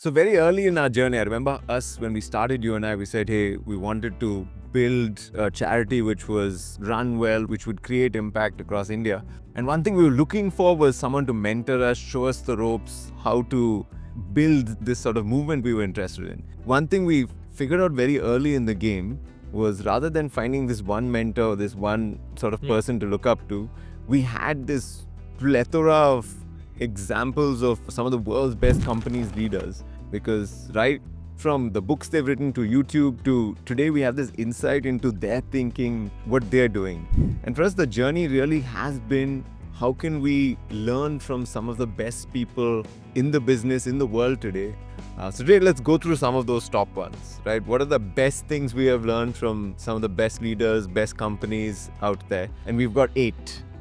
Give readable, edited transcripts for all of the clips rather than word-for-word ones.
So very early in our journey, I remember us when we started, you and I, we said, hey, we wanted to build a charity which was run well, which would create impact across India. And one thing we were looking for was someone to mentor us, show us the ropes, how to build this sort of movement we were interested in. One thing we figured out very early in the game was rather than finding this one mentor, this one sort of person to look up to, we had this plethora of examples of some of the world's best companies leaders. Because right from the books they've written to YouTube to today, we have this insight into their thinking, what they're doing. And for us, the journey really has been how can we learn from some of the best people in the business, in the world today. So today, let's go through some of those top ones, right? What are the best things we have learned from some of the best leaders, best companies out there? And we've got 8.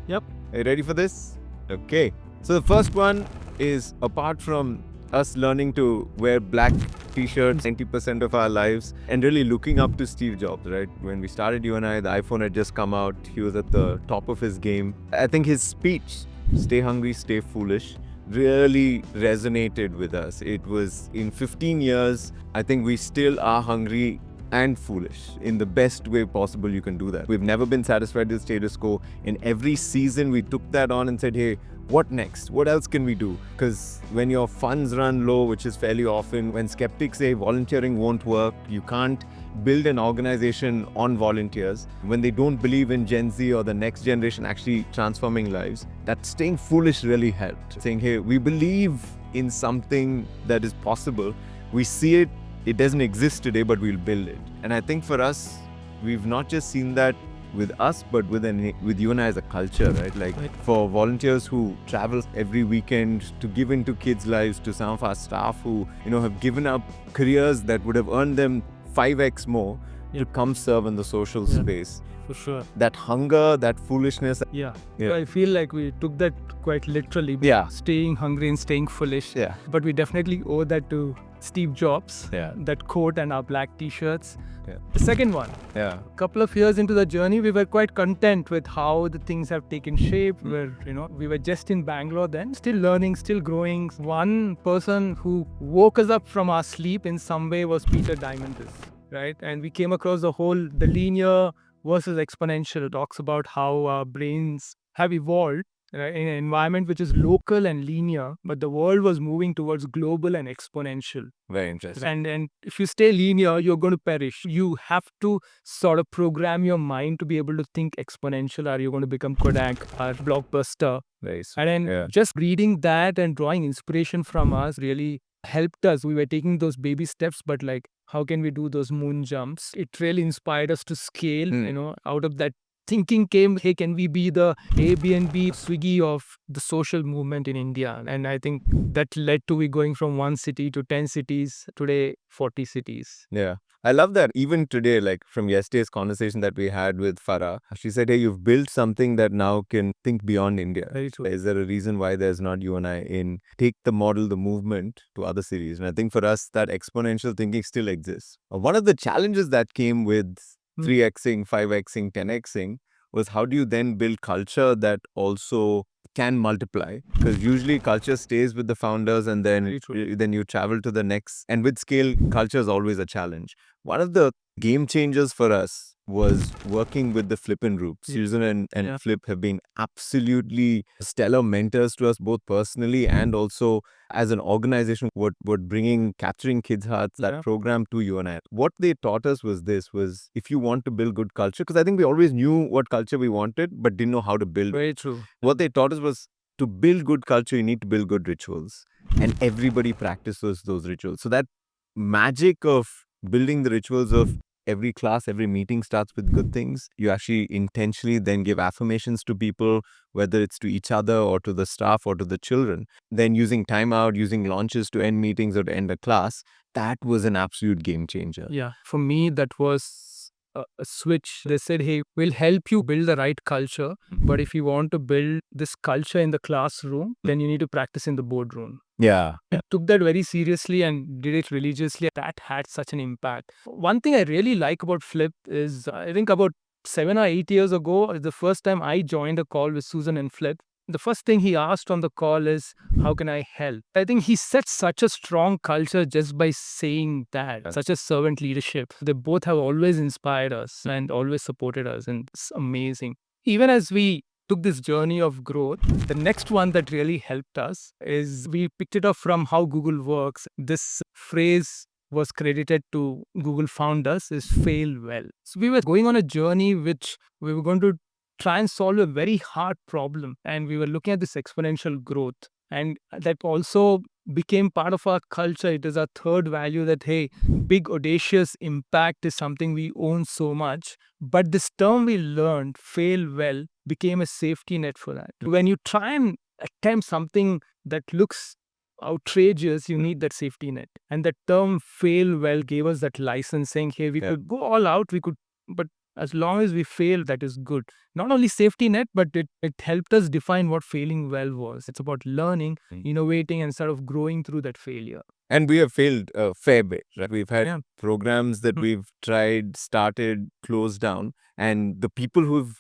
Yep. Are you ready for this? Okay. So the first one is, apart from us learning to wear black t-shirts 90% of our lives and really looking up to Steve Jobs, right? When we started, you and I, the iPhone had just come out. He was at the top of his game. I think his speech, "Stay hungry, stay foolish," really resonated with us. It was in 15 years, I think we still are hungry and foolish in the best way possible you can do that. We've never been satisfied with status quo. In every season, we took that on and said, hey, what next? What else can we do? Because when your funds run low, which is fairly often, when skeptics say volunteering won't work, you can't build an organization on volunteers, when they don't believe in Gen Z or the next generation actually transforming lives, that staying foolish really helped. Saying, hey, we believe in something that is possible. We see it. It doesn't exist today, but we'll build it. And I think for us, we've not just seen that with us, but with you and I as a culture, right? Like for volunteers who travel every weekend to give into kids' lives, to some of our staff who, have given up careers that would have earned them 5x more to come serve in the social space. For sure. That hunger, that foolishness. Yeah. So I feel like we took that quite literally. Yeah. Staying hungry and staying foolish. Yeah. But we definitely owe that to Steve Jobs. Yeah. That quote and our black t-shirts. Yeah. The second one. Yeah. A couple of years into the journey, we were quite content with how the things have taken shape. We were just in Bangalore then, still learning, still growing. One person who woke us up from our sleep in some way was Peter Diamandis, right? And we came across the linear versus exponential. Talks about how our brains have evolved, right, in an environment which is local and linear, but the world was moving towards global and exponential. Very interesting. And if you stay linear, you're going to perish. You have to sort of program your mind to be able to think exponential, or you're going to become Kodak or Blockbuster. Very And then just reading that and drawing inspiration from us really helped us. We were taking those baby steps, but like, how can we do those moon jumps? It really inspired us to scale. Out of that thinking came, hey, can we be the Airbnb, Swiggy of the social movement in India? And I think that led to we going from 1 city to 10 cities, today 40 cities. Yeah. I love that. Even today, like from yesterday's conversation that we had with Farah, she said, hey, you've built something that now can think beyond India. Very true. Is there a reason why there's not you and I in take the model, the movement to other cities? And I think for us, that exponential thinking still exists. One of the challenges that came with 3xing, 5xing, 10xing was how do you then build culture that also can multiply? Because usually culture stays with the founders and then you travel to the next. And with scale, culture is always a challenge. One of the game changers for us was working with the Flip-in group. Susan and Flip have been absolutely stellar mentors to us, both personally and also as an organization. What capturing kids' hearts, that program to you and I. What they taught us was if you want to build good culture, because I think we always knew what culture we wanted, but didn't know how to build it. Very true. What they taught us was to build good culture, you need to build good rituals. And everybody practices those rituals. So that magic of building the rituals of every class, every meeting starts with good things. You actually intentionally then give affirmations to people, whether it's to each other or to the staff or to the children. Then using timeout, using launches to end meetings or to end a class, that was an absolute game changer. Yeah. For me, that was a switch. They said, hey, we'll help you build the right culture. But if you want to build this culture in the classroom, then you need to practice in the boardroom. Yeah. I took that very seriously and did it religiously. That had such an impact. One thing I really like about Flip is, I think about 7 or 8 years ago, the first time I joined a call with Susan and Flip, The first thing he asked on the call is, how can I help? I think he set such a strong culture just by saying that, such a servant leadership. They both have always inspired us and always supported us, and it's amazing. Even as we took this journey of growth, the next one that really helped us is we picked it up from how Google works. This phrase was credited to Google founders is fail well. So we were going on a journey which we were going to try and solve a very hard problem, and we were looking at this exponential growth, and that also became part of our culture. It is our third value that, hey, big audacious impact is something we own so much, but this term we learned, fail well, became a safety net for that. When you try and attempt something that looks outrageous, you need that safety net, and that term fail well gave us that license, saying, hey, we could go all out, we could, but as long as we fail, that is good. Not only safety net, but it helped us define what failing well was. It's about learning, innovating, and sort of growing through that failure. And we have failed a fair bit, right? We've had Yeah. programs that we've tried, started, closed down. And the people who've,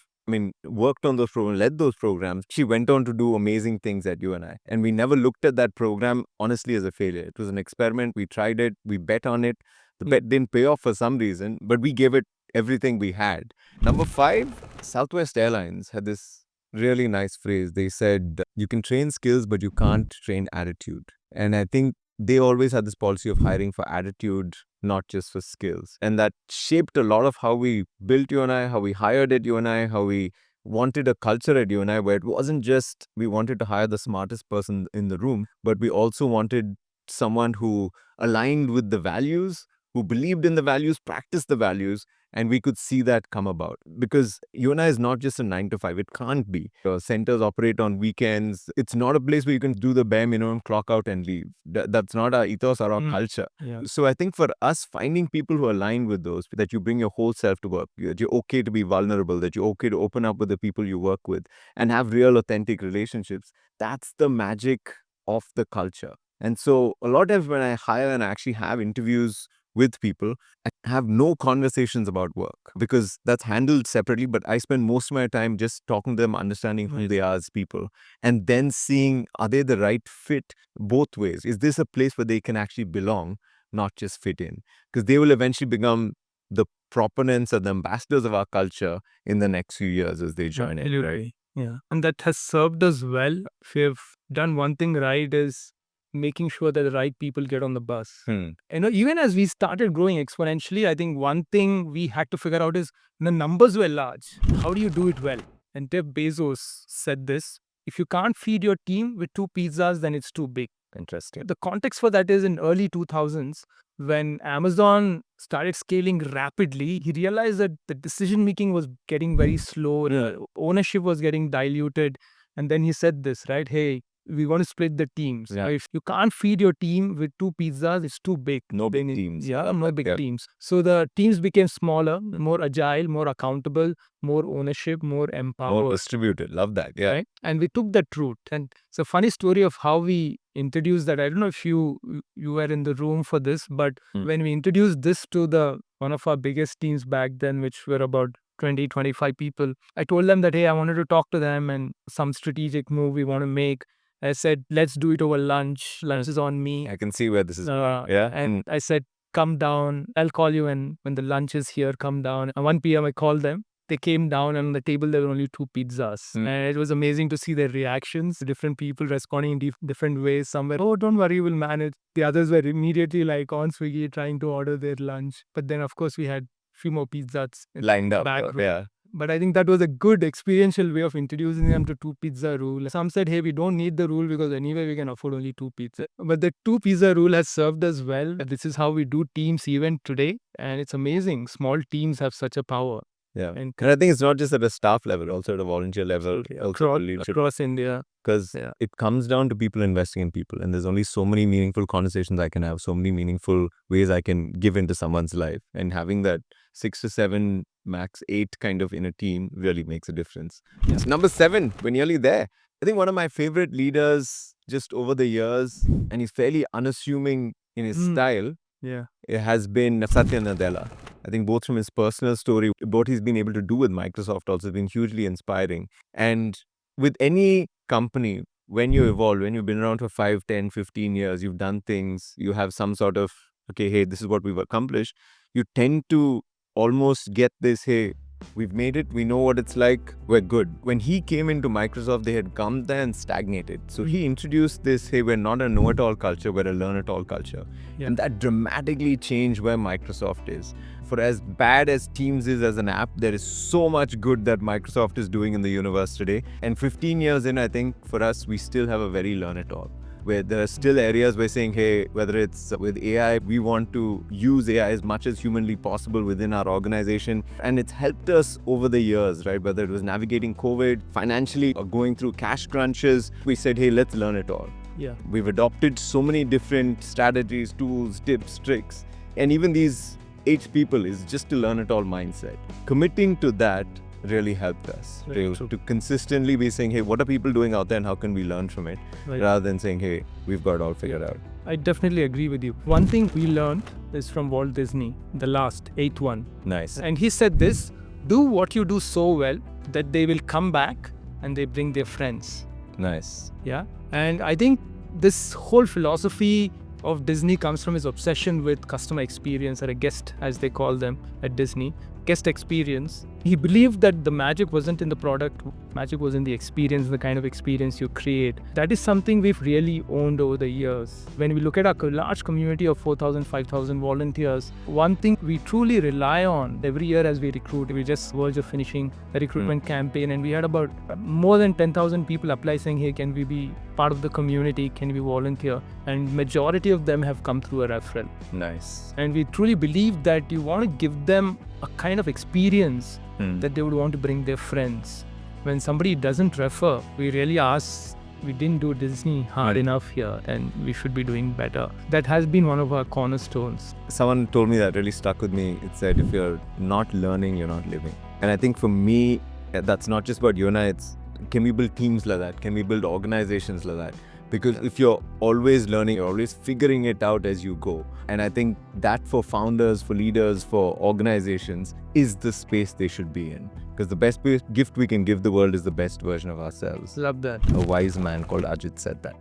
worked on those programs, led those programs, she went on to do amazing things at you and I. And we never looked at that program honestly as a failure. It was an experiment. We tried it. We bet on it. The bet didn't pay off for some reason, but we gave it everything we had. Number 5, Southwest Airlines had this really nice phrase. They said, you can train skills, but you can't train attitude. And I think they always had this policy of hiring for attitude, not just for skills. And that shaped a lot of how we built you and I, how we hired at you and I, how we wanted a culture at you and I, where it wasn't just we wanted to hire the smartest person in the room, but we also wanted someone who aligned with the values, who believed in the values, practiced the values, and we could see that come about. Because UNI is not just a 9 to 5. It can't be. Your centers operate on weekends. It's not a place where you can do the bare minimum, clock out and leave. That's not our ethos or our culture. Yeah. So I think for us, finding people who align with those, that you bring your whole self to work, that you're okay to be vulnerable, that you're okay to open up with the people you work with and have real authentic relationships, that's the magic of the culture. And so a lot of times when I hire and I actually have interviews with people, I have no conversations about work because that's handled separately, but I spend most of my time just talking to them, understanding who they are as people, and then seeing, are they the right fit both ways? Is this a place where they can actually belong, not just fit in? Because they will eventually become the proponents or the ambassadors of our culture in the next few years as they join it. Right? Yeah. And that has served us well. If we've done one thing right, is making sure that the right people get on the bus. Even as we started growing exponentially, I think one thing we had to figure out is the numbers were large. How do you do it well? And Jeff Bezos said this: if you can't feed your team with 2 pizzas, then it's too big. Interesting. The context for that is in early 2000s, when Amazon started scaling rapidly, he realized that the decision making was getting very slow, ownership was getting diluted, and then he said this, right? Hey, we want to split the teams. Yeah. If you can't feed your team with 2 pizzas, it's too big. No big teams. Yeah, no big teams. So the teams became smaller, more agile, more accountable, more ownership, more empowered. More distributed. Love that. Yeah. Right? And we took that route. And it's a funny story of how we introduced that. I don't know if you were in the room for this, but when we introduced this to one of our biggest teams back then, which were about 20, 25 people, I told them that, hey, I wanted to talk to them and some strategic move we want to make. I said, let's do it over lunch. Lunch is on me. I can see where this is. Yeah. And I said, come down. I'll call you when the lunch is here. Come down. At 1 p.m. I called them. They came down, and on the table there were only 2 pizzas. And it was amazing to see their reactions. Different people responding in different ways. Some were, oh, don't worry, we'll manage. The others were immediately like on Swiggy trying to order their lunch. But then, of course, we had a few more pizzas lined up. back room. Yeah. But I think that was a good experiential way of introducing them to 2 pizza rule. Some said, hey, we don't need the rule because anyway we can afford only 2 pizza. But the 2 pizza rule has served us well. This is how we do teams even today. And it's amazing. Small teams have such a power. Yeah. And I think it's not just at a staff level, also at a volunteer level. Across India. Because it comes down to people investing in people. And there's only so many meaningful conversations I can have, so many meaningful ways I can give into someone's life. And having that 6 to 7, max 8 kind of in a team really makes a difference. Yeah. So number 7, we're nearly there. I think one of my favorite leaders just over the years, and he's fairly unassuming in his style, it has been Satya Nadella. I think both from his personal story, what he's been able to do with Microsoft also has been hugely inspiring. And with any company, when you evolve, when you've been around for 5, 10, 15 years, you've done things, you have some sort of, okay, hey, this is what we've accomplished, you tend to almost get this, hey, we've made it, we know what it's like, we're good. When he came into Microsoft, they had come there and stagnated. So he introduced this, hey, we're not a know-it-all culture, we're a learn-it-all culture. Yeah. And that dramatically changed where Microsoft is. For as bad as Teams is as an app, there is so much good that Microsoft is doing in the universe today. And 15 years in, I think for us, we still have a very learn-it-all, where there are still areas we're saying, hey, whether it's with AI, we want to use AI as much as humanly possible within our organization. And it's helped us over the years, right? Whether it was navigating COVID, financially, or going through cash crunches, we said, hey, let's learn it all. Yeah. We've adopted so many different strategies, tools, tips, tricks. And even these 8 people is just to learn it all mindset. Committing to that really helped us to consistently be saying, hey, what are people doing out there and how can we learn from it? Right. Rather than saying, hey, we've got it all figured out. I definitely agree with you. One thing we learned is from Walt Disney, the last 8th one. Nice. And he said this, do what you do so well that they will come back and they bring their friends. Nice. Yeah. And I think this whole philosophy of Disney comes from his obsession with customer experience, or a guest, as they call them at Disney, guest experience. He believed that the magic wasn't in the product, magic was in the experience, the kind of experience you create. That is something we've really owned over the years. When we look at our large community of 4,000, 5,000 volunteers, one thing we truly rely on every year as we recruit, we just verge of finishing a recruitment campaign, and we had about more than 10,000 people apply saying, hey, can we be part of the community, can we volunteer? And majority of them have come through a referral. Nice. And we truly believe that you want to give them a kind of experience that they would want to bring their friends. When somebody doesn't refer, we really ask, we didn't do Disney hard enough here and we should be doing better. That has been one of our cornerstones. Someone told me that really stuck with me. It said, if you're not learning, you're not living. And I think for me, that's not just about you and I, it's can we build teams like that? Can we build organizations like that? Because if you're always learning, you're always figuring it out as you go. And I think that for founders, for leaders, for organizations is the space they should be in. Because the best gift we can give the world is the best version of ourselves. Love that. A wise man called Ajit said that.